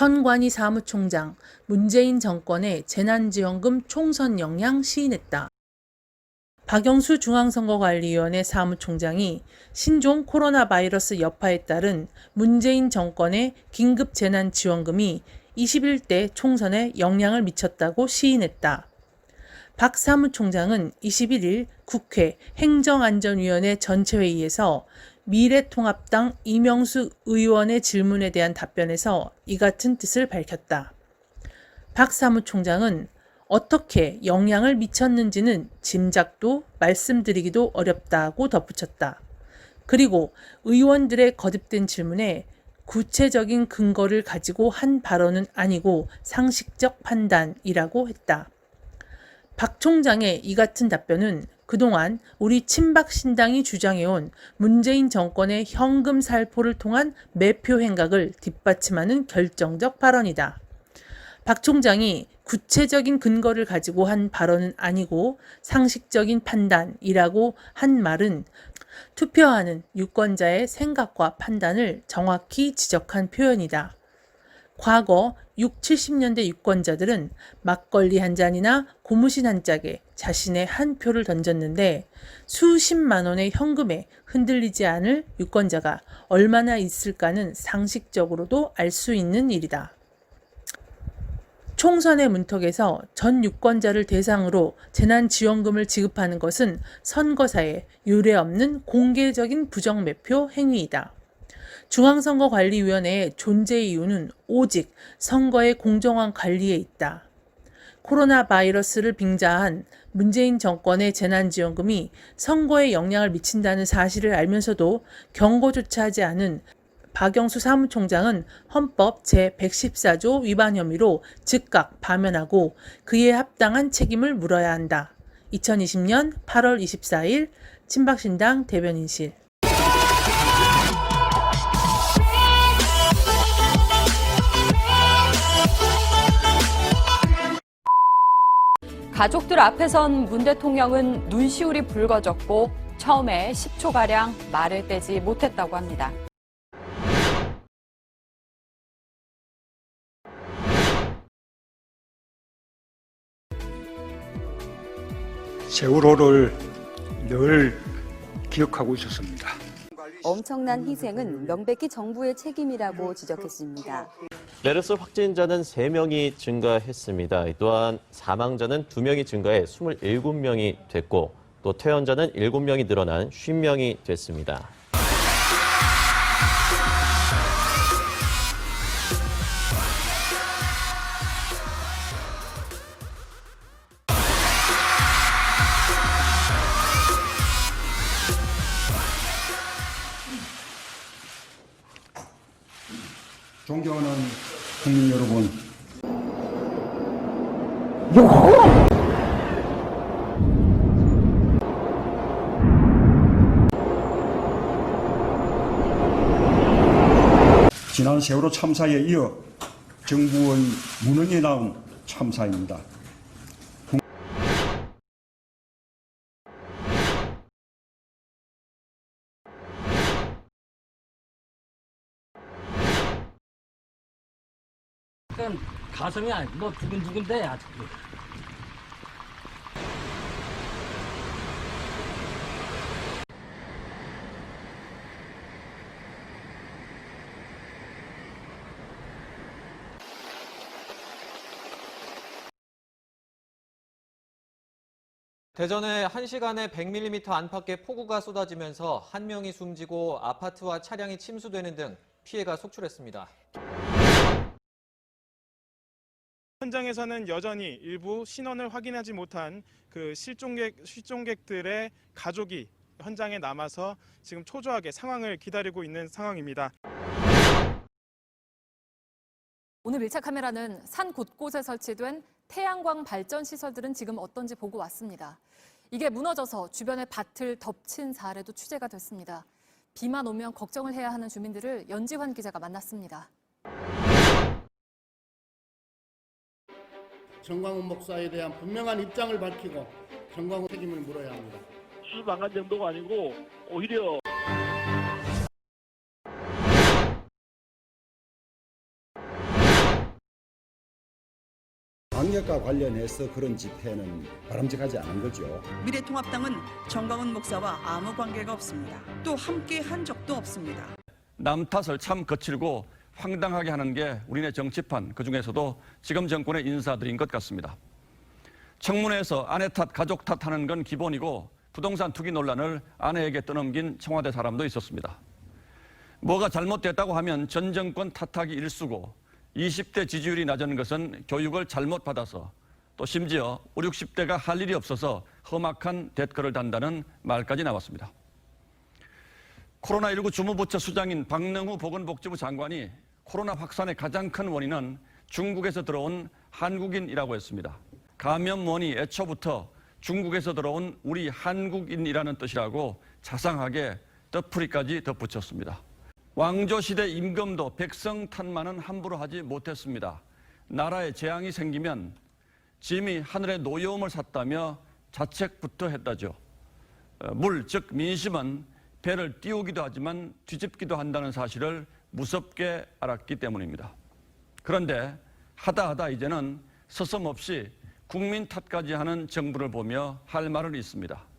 선관위 사무총장, 문재인 정권의 재난지원금 총선 영향 시인했다. 박영수 중앙선거관리위원회 사무총장이 신종 코로나 바이러스 여파에 따른 문재인 정권의 긴급 재난지원금이 21대 총선에 영향을 미쳤다고 시인했다. 박 사무총장은 21일 국회 행정안전위원회 전체회의에서 미래통합당 이명수 의원의 질문에 대한 답변에서 이 같은 뜻을 밝혔다. 박 사무총장은 어떻게 영향을 미쳤는지는 짐작도 말씀드리기도 어렵다고 덧붙였다. 그리고 의원들의 거듭된 질문에 구체적인 근거를 가지고 한 발언은 아니고 상식적 판단이라고 했다. 박 총장의 이 같은 답변은 그동안 우리 친박신당이 주장해온 문재인 정권의 현금 살포를 통한 매표 행각을 뒷받침하는 결정적 발언이다. 박 총장이 구체적인 근거를 가지고 한 발언은 아니고 상식적인 판단이라고 한 말은 투표하는 유권자의 생각과 판단을 정확히 지적한 표현이다. 과거 60, 70년대 유권자들은 막걸리 한 잔이나 고무신 한 짝에 자신의 한 표를 던졌는데 수십만 원의 현금에 흔들리지 않을 유권자가 얼마나 있을까는 상식적으로도 알 수 있는 일이다. 총선의 문턱에서 전 유권자를 대상으로 재난지원금을 지급하는 것은 선거사에 유례없는 공개적인 부정매표 행위이다. 중앙선거관리위원회의 존재 이유는 오직 선거의 공정한 관리에 있다. 코로나 바이러스를 빙자한 문재인 정권의 재난지원금이 선거에 영향을 미친다는 사실을 알면서도 경고조차 하지 않은 박영수 사무총장은 헌법 제114조 위반 혐의로 즉각 파면하고 그에 합당한 책임을 물어야 한다. 2020년 8월 24일 친박신당 대변인실. 가족들 앞에선 문 대통령은 눈시울이 붉어졌고 처음에 10초가량 말을 떼지 못했다고 합니다. 세월호를 늘 기억하고 있었습니다. 엄청난 희생은 명백히 정부의 책임이라고 지적했습니다. 메르스 확진자는 3명이 증가했습니다. 또한 사망자는 2명이 증가해 27명이 됐고 또 퇴원자는 7명이 늘어난 50명이 됐습니다. 존경하는 국민 여러분, 지난 세월호 참사에 이어 정부의 무능에 나온 참사입니다. 가슴이 뭐 두근두근대 아직도. 대전에 1시간에 100mm 안팎의 폭우가 쏟아지면서 1명이 숨지고 아파트와 차량이 침수되는 등 피해가 속출했습니다. 현장에서는 여전히 일부 신원을 확인하지 못한 그 실종객들의 가족이 현장에 남아서 지금 초조하게 상황을 기다리고 있는 상황입니다. 오늘 밀착 카메라는 산 곳곳에 설치된 태양광 발전 시설들은 지금 어떤지 보고 왔습니다. 이게 무너져서 주변의 밭을 덮친 사례도 취재가 됐습니다. 비만 오면 걱정을 해야 하는 주민들을 연지환 기자가 만났습니다. 정광훈 목사에 대한 분명한 입장을 밝히고 정광훈 책임을 물어야 합니다. 수방관 정도가 아니고 오히려 방역과 관련해서 그런 집회는 바람직하지 않은 거죠. 미래통합당은 정광훈 목사와 아무 관계가 없습니다. 또 함께 한 적도 없습니다. 남 탓을 참 거칠고 황당하게 하는 게 우리네 정치판, 그중에서도 지금 정권의 인사들인 것 같습니다. 청문회에서 아내 탓, 가족 탓하는 건 기본이고 부동산 투기 논란을 아내에게 떠넘긴 청와대 사람도 있었습니다. 뭐가 잘못됐다고 하면 전 정권 탓하기 일쑤고 20대 지지율이 낮은 것은 교육을 잘못 받아서 또 심지어 5, 60대가 할 일이 없어서 험악한 댓글을 단다는 말까지 나왔습니다. 코로나19 주무부처 수장인 박능후 보건복지부 장관이 코로나 확산의 가장 큰 원인은 중국에서 들어온 한국인이라고 했습니다. 감염원이 애초부터 중국에서 들어온 우리 한국인이라는 뜻이라고 자상하게 뜻풀이까지 덧붙였습니다. 왕조시대 임금도 백성 탓만은 함부로 하지 못했습니다. 나라에 재앙이 생기면 짐이 하늘의 노여움을 샀다며 자책부터 했다죠. 물, 즉 민심은 배를 띄우기도 하지만 뒤집기도 한다는 사실을 무섭게 알았기 때문입니다. 그런데 하다 이제는 서슴없이 국민 탓까지 하는 정부를 보며 할 말은 있습니다.